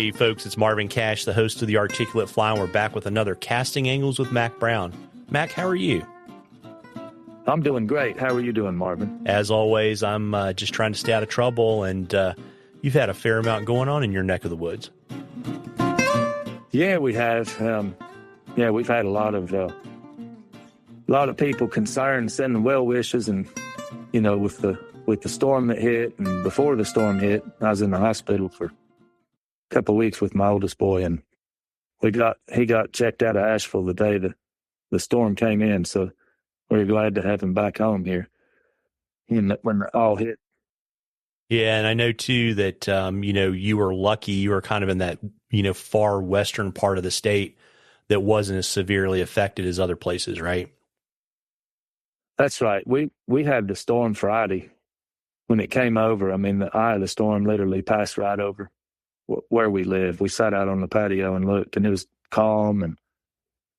Hey, folks, it's Marvin Cash, the host of The Articulate Fly, and we're back with another Casting Angles with Mac Brown. Mac, how are you? I'm doing great. How are you doing, Marvin? As always, I'm just trying to stay out of trouble, and you've had a fair amount going on in your neck of the woods. Yeah, we have. We've had a lot of people concerned, sending well wishes, and with the storm that hit, and before the storm hit, I was in the hospital for a couple of weeks with my oldest boy, and he got checked out of Asheville the day the storm came in. So we're glad to have him back home here. When it all hit. Yeah, and I know too that you were lucky. You were kind of in that far western part of the state that wasn't as severely affected as other places, right? That's right. We had the storm Friday when it came over. I mean, the eye of the storm literally passed right over where we live. We sat out on the patio and looked, and it was calm and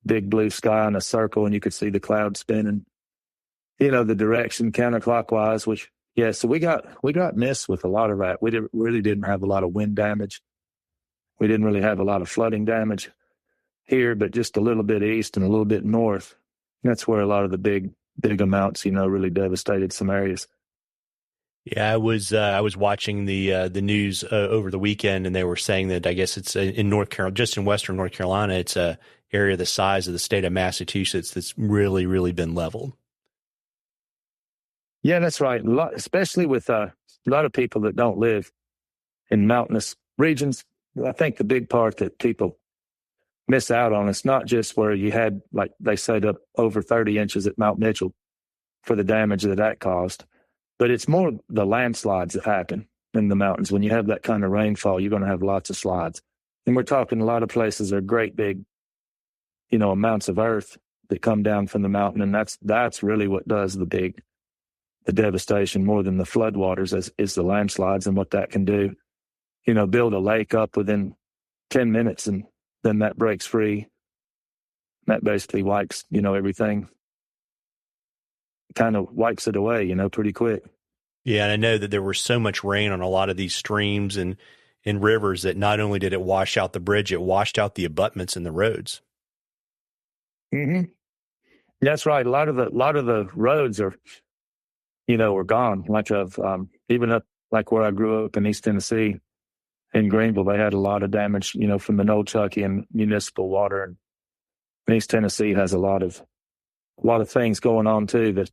big blue sky in a circle, and you could see the clouds spinning, the direction counterclockwise, so we got missed with a lot of that. We really didn't have a lot of wind damage. We didn't really have a lot of flooding damage here, but just a little bit east and a little bit north. That's where a lot of the big amounts, really devastated some areas. Yeah, I was watching the news over the weekend, and they were saying that I guess it's in North Carolina, just in western North Carolina, it's a area the size of the state of Massachusetts that's really, really been leveled. Yeah, that's right. Especially with a lot of people that don't live in mountainous regions. I think the big part that people miss out on, it's not just where you had, like they said, up over 30 inches at Mount Mitchell for the damage that caused. But it's more the landslides that happen in the mountains. When you have that kind of rainfall, you're going to have lots of slides. And we're talking a lot of places are great big, amounts of earth that come down from the mountain. And that's really what does the devastation more than the floodwaters is the landslides and what that can do. Build a lake up within 10 minutes and then that breaks free. That basically wipes, everything. Kind of wipes it away, pretty quick. Yeah, and I know that there was so much rain on a lot of these streams and rivers that not only did it wash out the bridge, it washed out the abutments in the roads. Mm-hmm. That's right. A lot of the roads are, were gone. Like even up like where I grew up in East Tennessee, in Greenville, they had a lot of damage, from the Nolechucky and municipal water. And East Tennessee has a lot of things going on too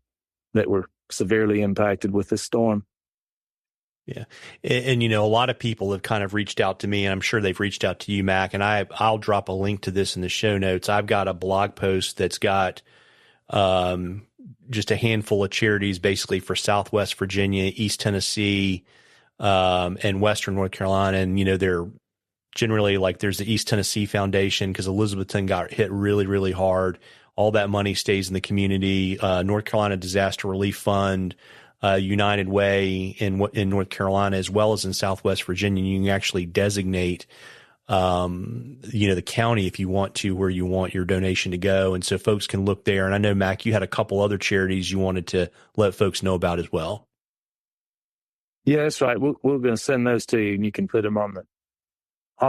that were severely impacted with this storm. Yeah. And a lot of people have kind of reached out to me, and I'm sure they've reached out to you, Mac, and I'll drop a link to this in the show notes. I've got a blog post that's got just a handful of charities basically for Southwest Virginia, East Tennessee, and Western North Carolina. And, they're generally like there's the East Tennessee Foundation because Elizabethton got hit really, really hard. All that money stays in the community. North Carolina Disaster Relief Fund, United Way in North Carolina, as well as in Southwest Virginia. You can actually designate, the county if you want to, where you want your donation to go. And so folks can look there. And I know, Mac, you had a couple other charities you wanted to let folks know about as well. Yeah, that's right. We're going to send those to you, and you can put them on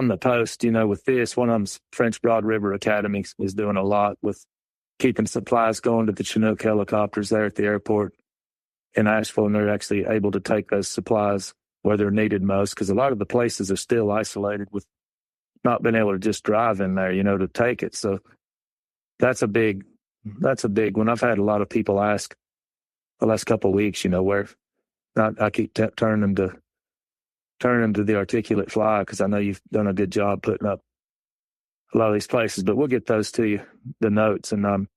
the post. With this, one of them's French Broad River Academy is doing a lot with keeping supplies going to the Chinook helicopters there at the airport in Asheville, and they're actually able to take those supplies where they're needed most, because a lot of the places are still isolated with not being able to just drive in there, to take it. So that's a big one. I've had a lot of people ask the last couple of weeks, where I keep turning them to the Articulate Fly, because I know you've done a good job putting up a lot of these places, but we'll get those to you, the notes. And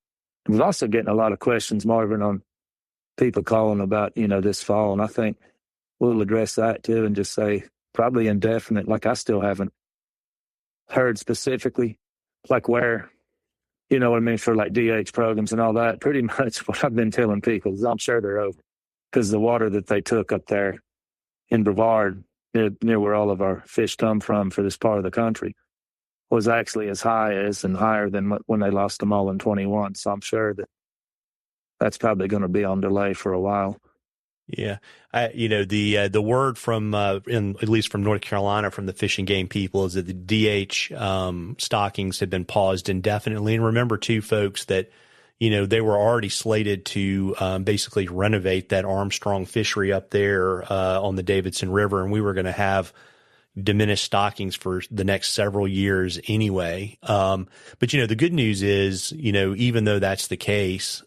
we're also getting a lot of questions, Marvin, on people calling about, this fall. And I think we'll address that too and just say probably indefinite. Like I still haven't heard specifically like where, what I mean, for like DH programs and all that. Pretty much what I've been telling people is I'm sure they're over, because the water that they took up there in Brevard, near where all of our fish come from for this part of the country, was actually as high as and higher than when they lost them all in 21. So I'm sure that's probably going to be on delay for a while. Yeah. The word from, at least from North Carolina, from the Fish and Game people is that the DH, stockings have been paused indefinitely. And remember too, folks, that, they were already slated to, basically renovate that Armstrong fishery up there, on the Davidson River. And we were going to have diminished stockings for the next several years anyway. But the good news is, even though that's the case,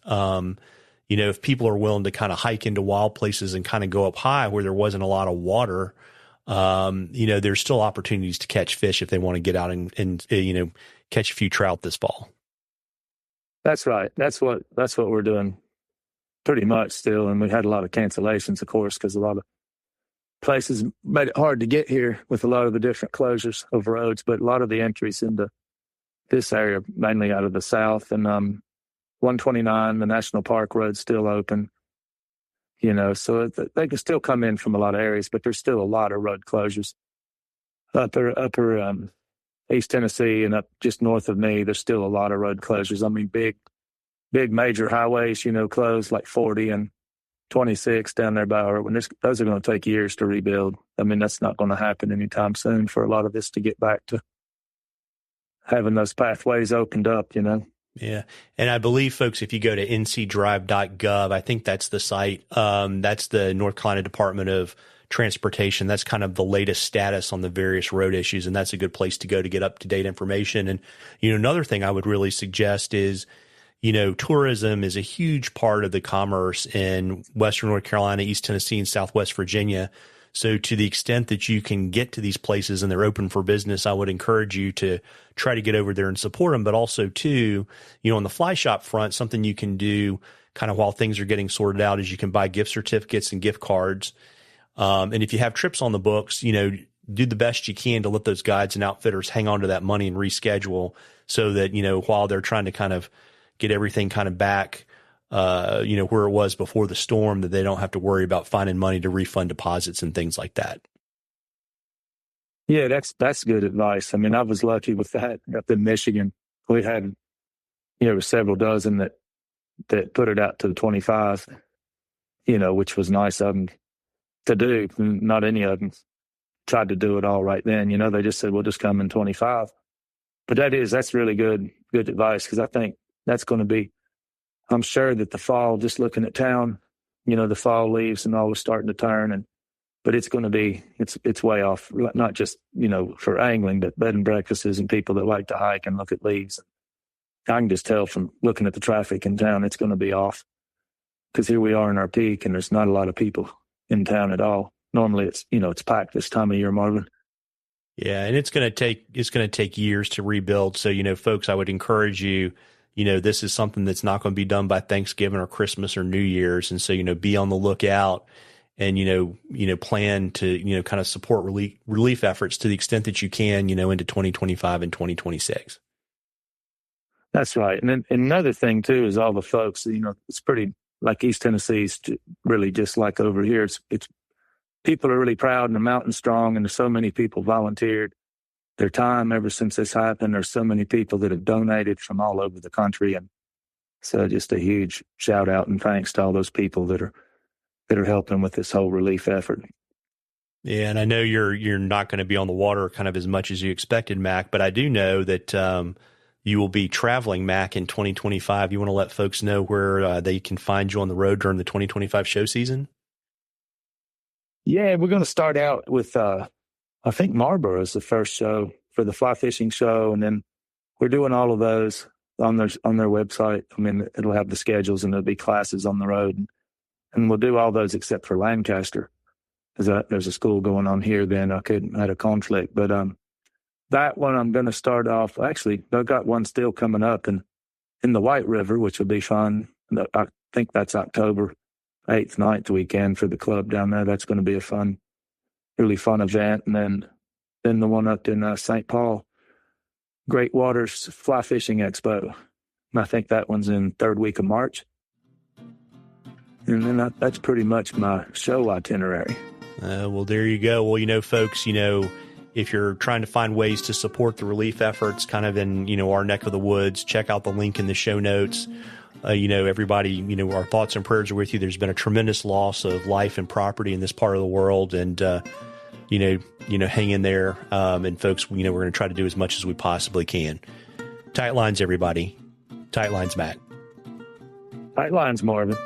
if people are willing to kind of hike into wild places and kind of go up high where there wasn't a lot of water, there's still opportunities to catch fish if they want to get out and catch a few trout this fall. That's right. That's what we're doing pretty much still. And we had a lot of cancellations, of course, because a lot of places made it hard to get here with a lot of the different closures of roads. But a lot of the entries into this area, mainly out of the south, and 129, the National Park Road's still open. So they can still come in from a lot of areas, but there's still a lot of road closures. Upper East Tennessee and up just north of me, there's still a lot of road closures. I mean, big major highways, closed, like 40 and 26 down there by Irwin. Those are going to take years to rebuild. I mean, that's not going to happen anytime soon for a lot of this to get back to having those pathways opened up, Yeah. And I believe, folks, if you go to ncdrive.gov, I think that's the site. That's the North Carolina Department of Transportation. That's kind of the latest status on the various road issues. And that's a good place to go to get up to date information. And, another thing I would really suggest is, tourism is a huge part of the commerce in Western North Carolina, East Tennessee, and Southwest Virginia. So to the extent that you can get to these places and they're open for business, I would encourage you to try to get over there and support them. But also too, on the fly shop front, something you can do kind of while things are getting sorted out is you can buy gift certificates and gift cards. And if you have trips on the books, do the best you can to let those guides and outfitters hang on to that money and reschedule so that, while they're trying to kind of get everything kind of back, where it was before the storm, that they don't have to worry about finding money to refund deposits and things like that. Yeah, that's good advice. I mean, I was lucky with that up in Michigan. We had, several dozen that put it out to the 25, which was nice of them to do. Not any of them tried to do it all right then. They just said, we'll just come in 25. But that's really good advice, because I think that's going to be, I'm sure that the fall, just looking at town, the fall leaves and all was starting to turn, but it's going to be, it's way off, not just, for angling, but bed and breakfasts and people that like to hike and look at leaves. I can just tell from looking at the traffic in town, it's going to be off, because here we are in our peak and there's not a lot of people in town at all. Normally it's packed this time of year, Marvin. Yeah. And it's going to take years to rebuild. So, folks, I would encourage you, this is something that's not going to be done by Thanksgiving or Christmas or New Year's. And so, be on the lookout and, plan to, kind of support relief efforts to the extent that you can, into 2025 and 2026. That's right. And then another thing too, is all the folks, it's pretty like East Tennessee's really just like over here. It's people are really proud and the mountain strong. And there's so many people volunteered their time ever since this happened. There's so many people that have donated from all over the country. And so just a huge shout out and thanks to all those people that are helping with this whole relief effort. Yeah. And I know you're not going to be on the water kind of as much as you expected, Mac, but I do know that, you will be traveling, Mac, in 2025. You want to let folks know where they can find you on the road during the 2025 show season? Yeah, we're going to start out with, I think Marlboro is the first show for the fly fishing show. And then we're doing all of those on their website. I mean, it'll have the schedules and there'll be classes on the road. And we'll do all those except for Lancaster, because there's a school going on here then. I had a conflict. But that one I'm going to start off. Actually, I've got one still coming up in the White River, which will be fun. I think that's October 8th, 9th weekend for the club down there. That's going to be a really fun event. And then the one up in St. Paul, Great Waters Fly Fishing Expo. And I think that one's in third week of March. And then that's pretty much my show itinerary. Well, there you go. Well, folks, if you're trying to find ways to support the relief efforts kind of in, our neck of the woods, check out the link in the show notes. Everybody, our thoughts and prayers are with you. There's been a tremendous loss of life and property in this part of the world. And, hang in there. And folks, we're going to try to do as much as we possibly can. Tight lines, everybody. Tight lines, Mac. Tight lines, Marvin.